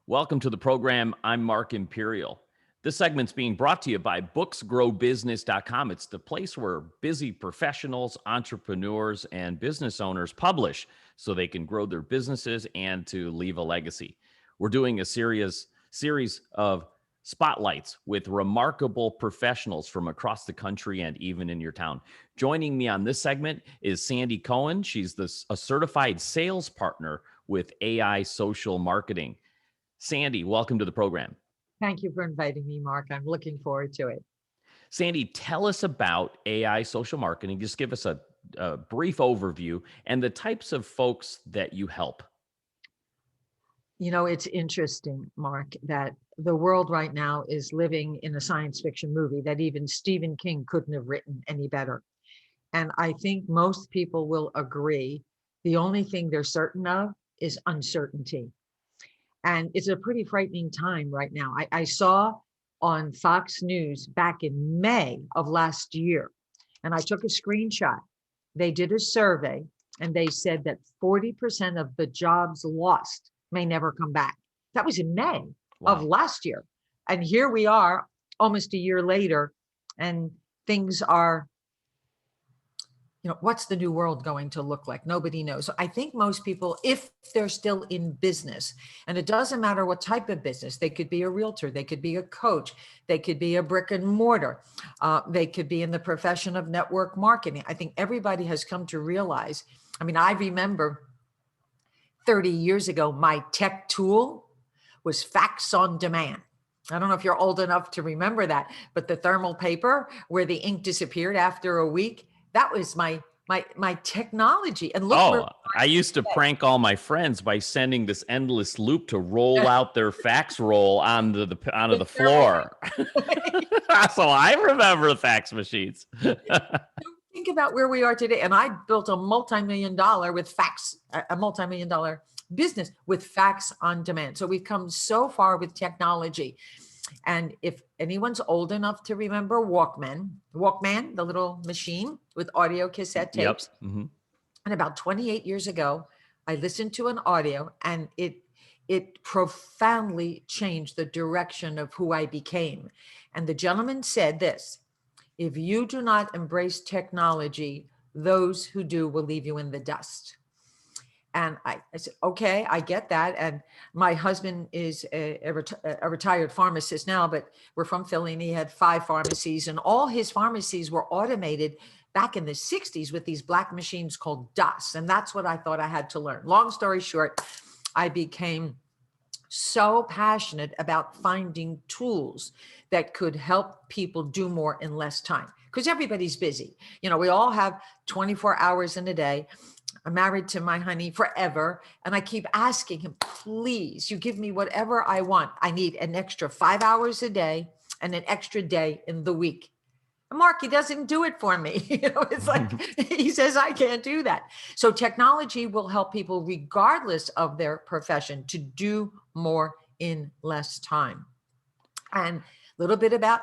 Welcome to the program. I'm Mark Imperial. This segment's being brought to you by booksgrowbusiness.com. It's the place where busy professionals, entrepreneurs, and business owners publish so they can grow their businesses and to leave a legacy. We're doing a series of spotlights with remarkable professionals from across the country and even in your town. Joining me on this segment is Sandi Cohen. She's a certified sales partner with AI Social Marketing. Sandi, welcome to the program. Thank you for inviting me, Mark. I'm looking forward to it. Sandi, tell us about AI social marketing. Just give us a brief overview and the types of folks that you help. You know, it's interesting, Mark, that the world right now is living in a science fiction movie that even Stephen King couldn't have written any better. And I think most people will agree the only thing they're certain of is uncertainty. And it's a pretty frightening time right now. I saw on Fox News back in May of last year, and I took a screenshot. They did a survey and they said that 40% of the jobs lost may never come back. That was in May of last year. And here we are almost a year later, and things are, what's the new world going to look like? Nobody knows. So I think most people, if they're still in business, and it doesn't matter what type of business, they could be a realtor, they could be a coach, they could be a brick and mortar, they could be in the profession of network marketing. I think everybody has come to realize, I remember 30 years ago, my tech tool was fax on demand. I don't know if you're old enough to remember that, but the thermal paper where the ink disappeared after a week, that was my technology. And look, I used to prank all my friends by sending this endless loop to roll out their fax roll onto the floor. So I remember the fax machines. Think about where we are today. And I built a multi-million-dollar business with fax on demand. So we've come so far with technology. And if anyone's old enough to remember Walkman, the little machine with audio cassette tapes. Yep. Mm-hmm. And about 28 years ago, I listened to an audio and it profoundly changed the direction of who I became. And the gentleman said this: if you do not embrace technology, those who do will leave you in the dust. And I said, okay, I get that. And my husband is a retired pharmacist now, but we're from Philly, and he had 5 pharmacies, and all his pharmacies were automated back in the 60s with these black machines called DOS. And that's what I thought I had to learn. Long story short, I became so passionate about finding tools that could help people do more in less time, because everybody's busy. We all have 24 hours in a day. I'm married to my honey forever. And I keep asking him, please, you give me whatever I want. I need an extra 5 hours a day and an extra day in the week. And Mark, he doesn't do it for me. It's like, he says, I can't do that. So technology will help people regardless of their profession to do more in less time. And a little bit about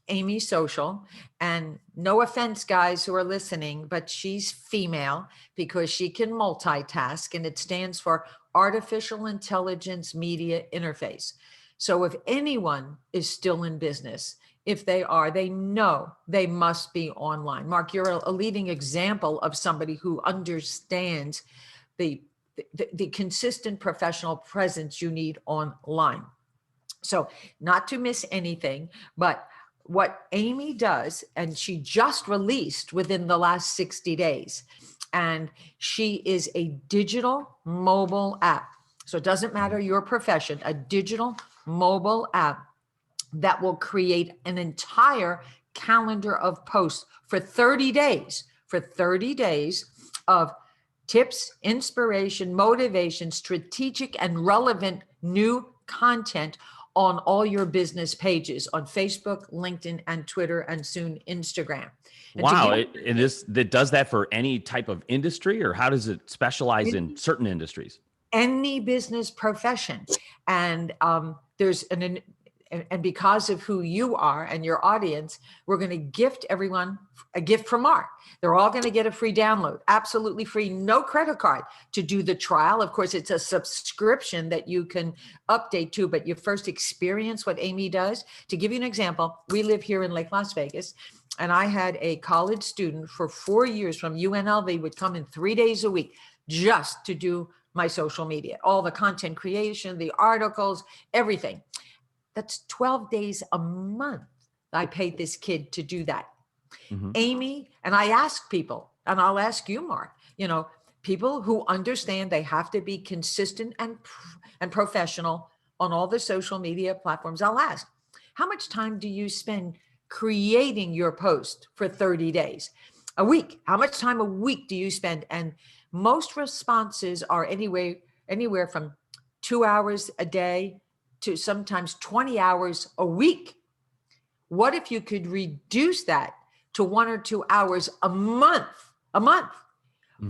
Amy Social, and no offense, guys who are listening, but she's female because she can multitask, and it stands for Artificial Intelligence Media Interface. So if anyone is still in business, if they are, they know they must be online. Mark, you're a leading example of somebody who understands the consistent professional presence you need online. So not to miss anything, but what Amy does, and she just released within the last 60 days, and she is a digital mobile app. So it doesn't matter your profession, a digital mobile app that will create an entire calendar of posts for 30 days, of tips, inspiration, motivation, strategic and relevant new content on all your business pages on Facebook, LinkedIn, and Twitter, and soon Instagram. And wow. That does that for any type of industry, or how does it specialize in certain industries? Any business profession. And there's and because of who you are and your audience, we're going to gift everyone a gift from Mark. They're all going to get a free download, absolutely free, no credit card to do the trial. Of course, it's a subscription that you can update to, but you first experience what Amy does. To give you an example, we live here in Lake Las Vegas, and I had a college student for 4 years from UNLV would come in 3 days a week just to do my social media, all the content creation, the articles, everything. That's 12 days a month. I paid this kid to do that. Mhm. Amy, and I ask people, and I'll ask you, Mark, people who understand they have to be consistent and professional on all the social media platforms. I'll ask, how much time do you spend creating your post for 30 days? A week? How much time a week do you spend? And most responses are anywhere from 2 hours a day to sometimes 20 hours a week. What if you could reduce that to 1 or 2 hours a month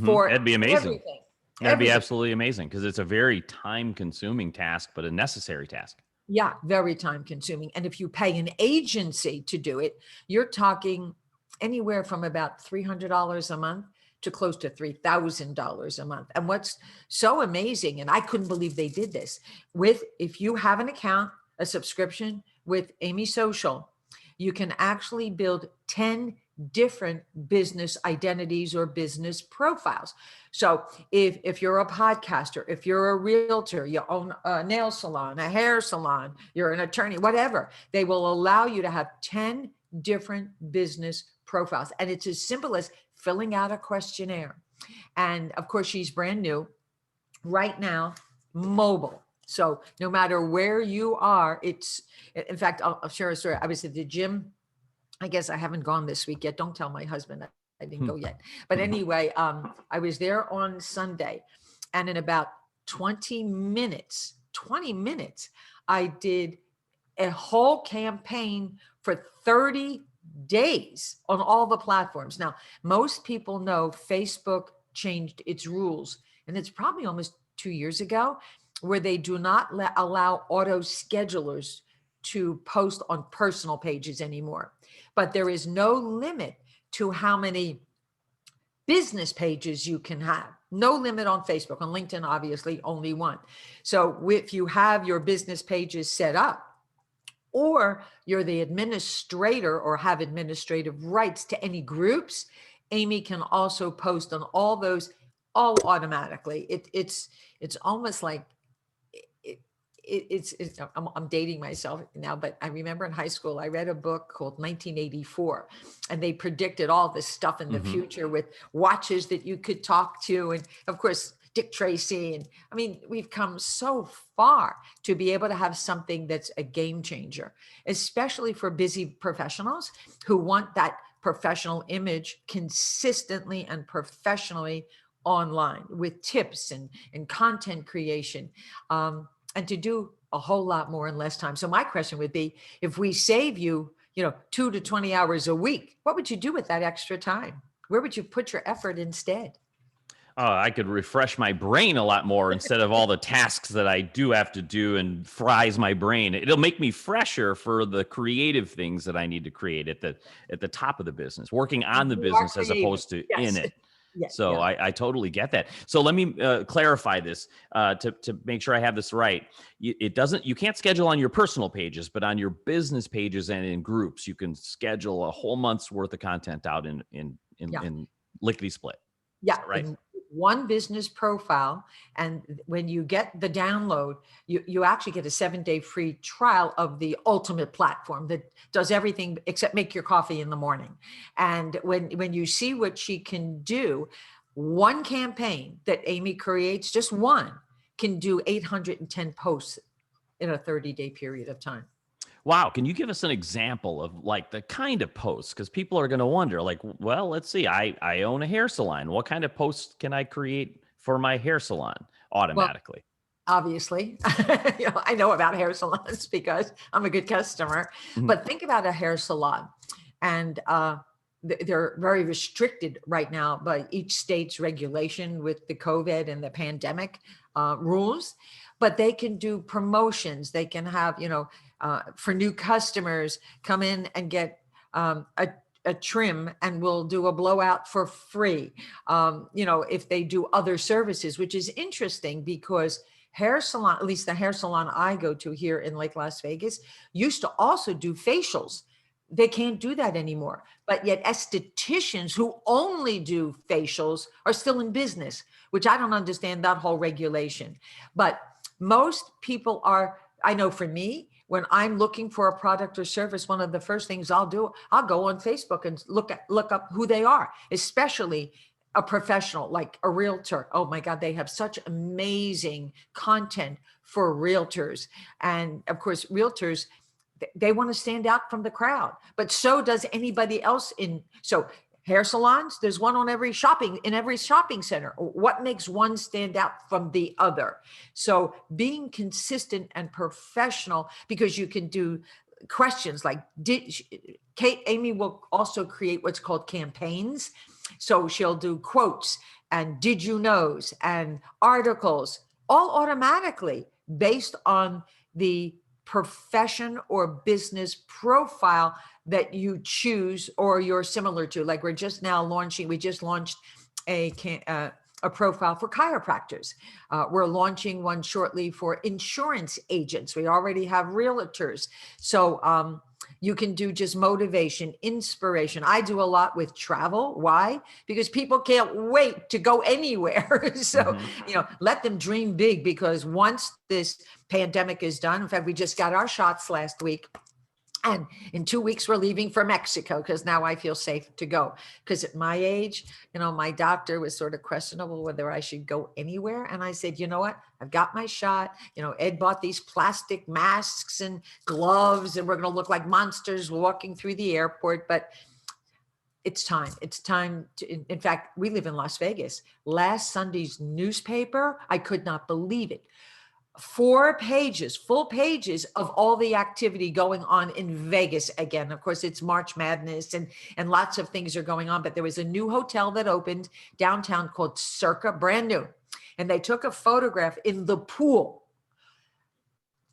for That'd be amazing. everything? That'd be Everything. absolutely amazing because it's a very time consuming task, but a necessary task. Yeah, very time consuming. And if you pay an agency to do it, you're talking anywhere from about $300 a month to close to $3,000 a month. And what's so amazing, and I couldn't believe they did this, if you have an account, a subscription with Amy Social, you can actually build 10 different business identities or business profiles. So if you're a podcaster, if you're a realtor, you own a nail salon, a hair salon, you're an attorney, whatever, they will allow you to have 10 different business profiles. And it's as simple as filling out a questionnaire. And of course, she's brand new right now, mobile. So no matter where you are, in fact, I'll share a story. I was at the gym. I guess I haven't gone this week yet. Don't tell my husband I didn't go yet. But anyway, I was there on Sunday, and in about 20 minutes, I did a whole campaign for 30 days on all the platforms. Now, most people know Facebook changed its rules, and it's probably almost 2 years ago, where they do not allow auto schedulers to post on personal pages anymore. But there is no limit to how many business pages you can have. No limit on Facebook. On LinkedIn, obviously, only one. So if you have your business pages set up, or you're the administrator or have administrative rights to any groups, Amy can also post on all those, all automatically. It's almost like I'm dating myself now, but I remember in high school, I read a book called 1984, and they predicted all this stuff in the future with watches that you could talk to. And of course, Dick Tracy. And I mean, we've come so far to be able to have something that's a game changer, especially for busy professionals who want that professional image consistently and professionally online with tips and content creation. And to do a whole lot more in less time. So my question would be, if we save you, 2 to 20 hours a week, what would you do with that extra time? Where would you put your effort instead? I could refresh my brain a lot more instead of all the tasks that I do have to do and fries my brain. It'll make me fresher for the creative things that I need to create at the top of the business, working on the business as opposed to in it. Yes, So yeah. I totally get that. So let me clarify this to make sure I have this right. You can't schedule on your personal pages, but on your business pages and in groups, you can schedule a whole month's worth of content out in lickety split. Yeah, Right. in one business profile. And when you get the download, you actually get a 7-day free trial of the ultimate platform that does everything except make your coffee in the morning. And when you see what she can do, one campaign that Amy creates, just one, can do 810 posts in a 30-day period of time. Wow. Can you give us an example of like the kind of posts? Because people are going to wonder, like, well, let's see. I own a hair salon. What kind of posts can I create for my hair salon automatically? Well, obviously, I know about hair salons because I'm a good customer. Mhm. But think about a hair salon, and they're very restricted right now by each state's regulation with the COVID and the pandemic rules. But they can do promotions. They can have, for new customers, come in and get a trim, and we'll do a blowout for free. If they do other services, which is interesting because hair salon, at least the hair salon I go to here in Lake Las Vegas, used to also do facials. They can't do that anymore. But yet estheticians who only do facials are still in business, which I don't understand that whole regulation. But most people are, I know for me, when I'm looking for a product or service, one of the first things I'll do, I'll go on Facebook and look up who they are, especially a professional like a realtor. Oh my God, they have such amazing content for realtors. And of course, realtors, they want to stand out from the crowd, but so does anybody else so hair salons, there's one in every shopping center. What makes one stand out from the other? So being consistent and professional, because you can do questions like, Amy will also create what's called campaigns. So she'll do quotes and did you knows and articles, all automatically based on the profession or business profile that you choose or you're similar to. Like we just launched a profile for chiropractors. We're launching one shortly for insurance agents. We already have realtors. So you can do just motivation, inspiration. I do a lot with travel. Why? Because people can't wait to go anywhere. So, let them dream big, because once this pandemic is done, in fact, we just got our shots last week. And in 2 weeks, we're leaving for Mexico because now I feel safe to go. Because at my age, my doctor was sort of questionable whether I should go anywhere. And I said, you know what? I've got my shot. Ed bought these plastic masks and gloves, and we're going to look like monsters walking through the airport. But it's time. It's time to, in fact, we live in Las Vegas. Last Sunday's newspaper, I could not believe it. 4 pages, full pages of all the activity going on in Vegas again. Of course, it's March Madness and lots of things are going on, but there was a new hotel that opened downtown called Circa, brand new. And they took a photograph in the pool,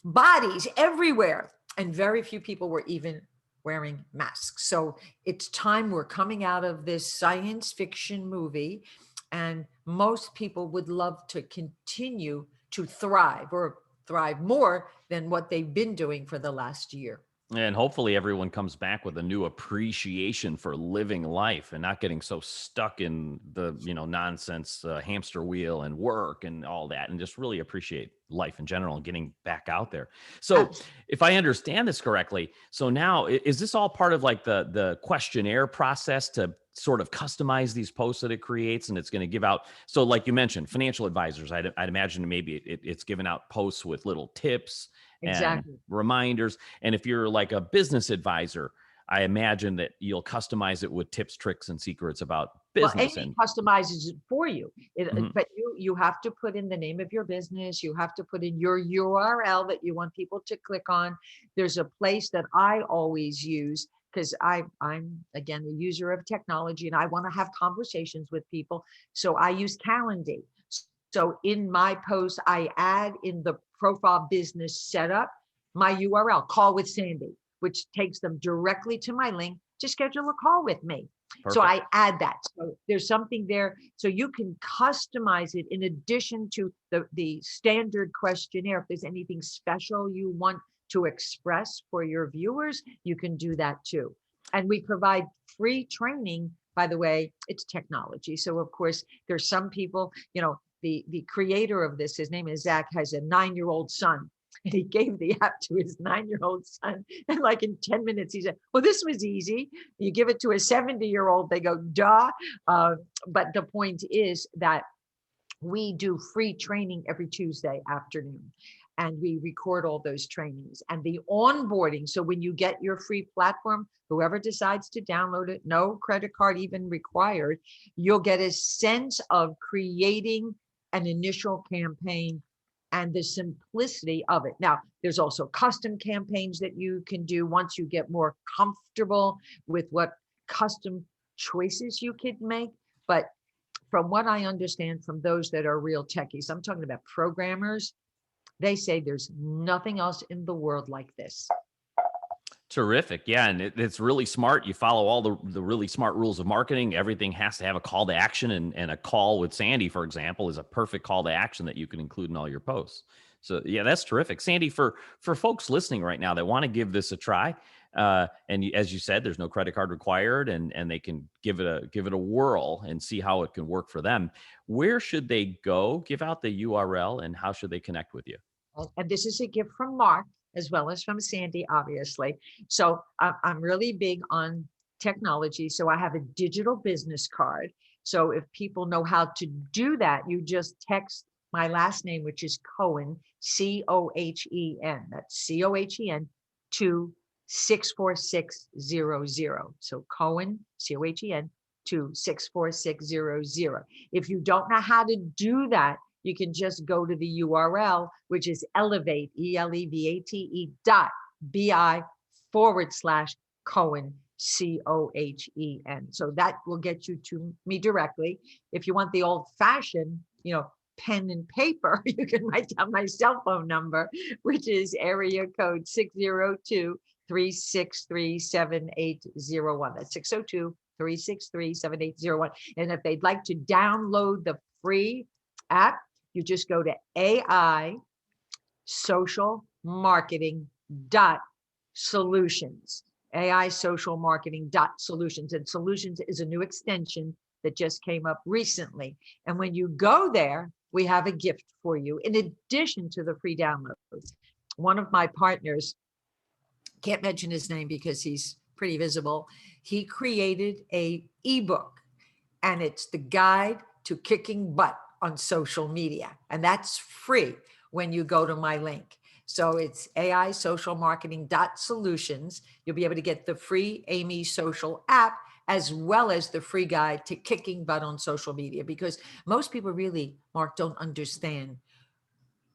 bodies everywhere. And very few people were even wearing masks. So it's time. We're coming out of this science fiction movie, and most people would love to continue to thrive or thrive more than what they've been doing for the last year. And hopefully everyone comes back with a new appreciation for living life and not getting so stuck in the, nonsense hamster wheel and work and all that, and just really appreciate life in general and getting back out there. So if I understand this correctly, so now is this all part of like the questionnaire process to sort of customize these posts that it creates, and it's going to give out? So like you mentioned, financial advisors, I'd imagine maybe it's giving out posts with little tips and reminders. And if you're like a business advisor, I imagine that you'll customize it with tips, tricks, and secrets about business. Well, Amy customizes it for you. But you have to put in the name of your business. You have to put in your URL that you want people to click on. There's a place that I always use, because I'm again a user of technology and I want to have conversations with people. So I use Calendly. So in my post, I add in the profile business setup my URL, Call with Sandi, which takes them directly to my link to schedule a call with me. Perfect. So I add that. So there's something there. So you can customize it in addition to the standard questionnaire. If there's anything special you want to express for your viewers, you can do that too. And we provide free training. By the way, it's technology. So of course, there's some people, the creator of this, his name is Zach, has a 9-year-old son. And he gave the app to his 9-year-old son. And like in 10 minutes, he said, well, this was easy. You give it to a 70-year-old, they go, duh. But the point is that we do free training every Tuesday afternoon. And we record all those trainings and the onboarding. So when you get your free platform, whoever decides to download it, no credit card even required, you'll get a sense of creating an initial campaign and the simplicity of it. Now, there's also custom campaigns that you can do once you get more comfortable with what custom choices you could make. But from what I understand from those that are real techies, I'm talking about programmers, They say there's nothing else in the world like this. Terrific. Yeah. And it's really smart. You follow all the really smart rules of marketing. Everything has to have a call to action. And a call with Sandy, for example, is a perfect call to action that you can include in all your posts. So yeah, that's terrific. Sandy, for folks listening right now that want to give this a try, as you said, there's no credit card required, and they can give it a whirl and see how it can work for them. Where should they go? Give out the URL, and how should they connect with you? And this is a gift from Mark as well as from Sandy, obviously. So I'm really big on technology. So I have a digital business card. So if people know how to do that, you just text my last name, which is Cohen, Cohen. That's Cohen to 64600. So Cohen, Cohen to 64600. If you don't know how to do that, you can just go to the URL, which is elevate, elevate dot bi/Cohen, Cohen. So that will get you to me directly. If you want the old fashioned, pen and paper, you can write down my cell phone number, which is area code 602-363-7801. That's 602-363-7801. And if they'd like to download the free app, you just go to AI social marketing dot solutions. AI social marketing dot solutions. And solutions is a new extension that just came up recently. And when you go there, we have a gift for you in addition to the free downloads. One of my partners, can't mention his name because he's pretty visible, he created a ebook, and it's the guide to kicking butt on social media. And that's free when you go to my link. So it's AI social marketing dot solutions. You'll be able to get the free Amy Social app as well as the free guide to kicking butt on social media, because most people really, Mark, don't understand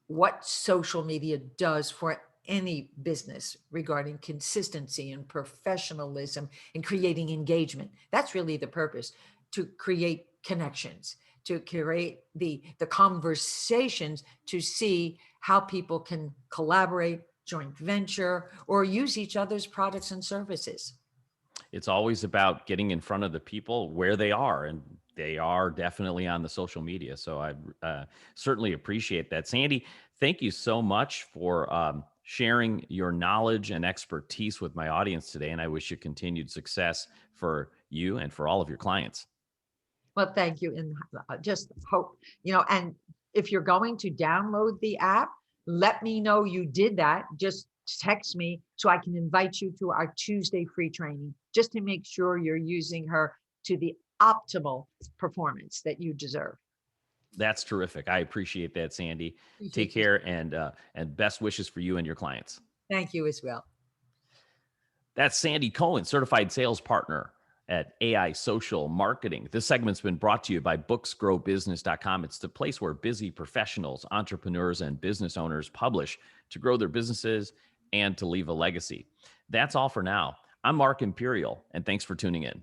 what social media does for any business regarding consistency and professionalism and creating engagement. That's really the purpose, to create connections, to create the conversations, to see how people can collaborate, joint venture, or use each other's products and services. It's always about getting in front of the people where they are, and they are definitely on the social media. So I certainly appreciate that. Sandy, thank you so much for sharing your knowledge and expertise with my audience today. And I wish you continued success for you and for all of your clients. Well, thank you. And just hope, and if you're going to download the app, let me know you did that. Just text me so I can invite you to our Tuesday free training, just to make sure you're using her to the optimal performance that you deserve. That's terrific. I appreciate that, Sandy. Take Appreciate you. care, and best wishes for you and your clients. Thank you as well. That's Sandi Cohen, certified sales partner at AI Social Marketing. This segment's been brought to you by booksgrowbusiness.com. It's the place where busy professionals, entrepreneurs, and business owners publish to grow their businesses and to leave a legacy. That's all for now. I'm Mark Imperial, and thanks for tuning in.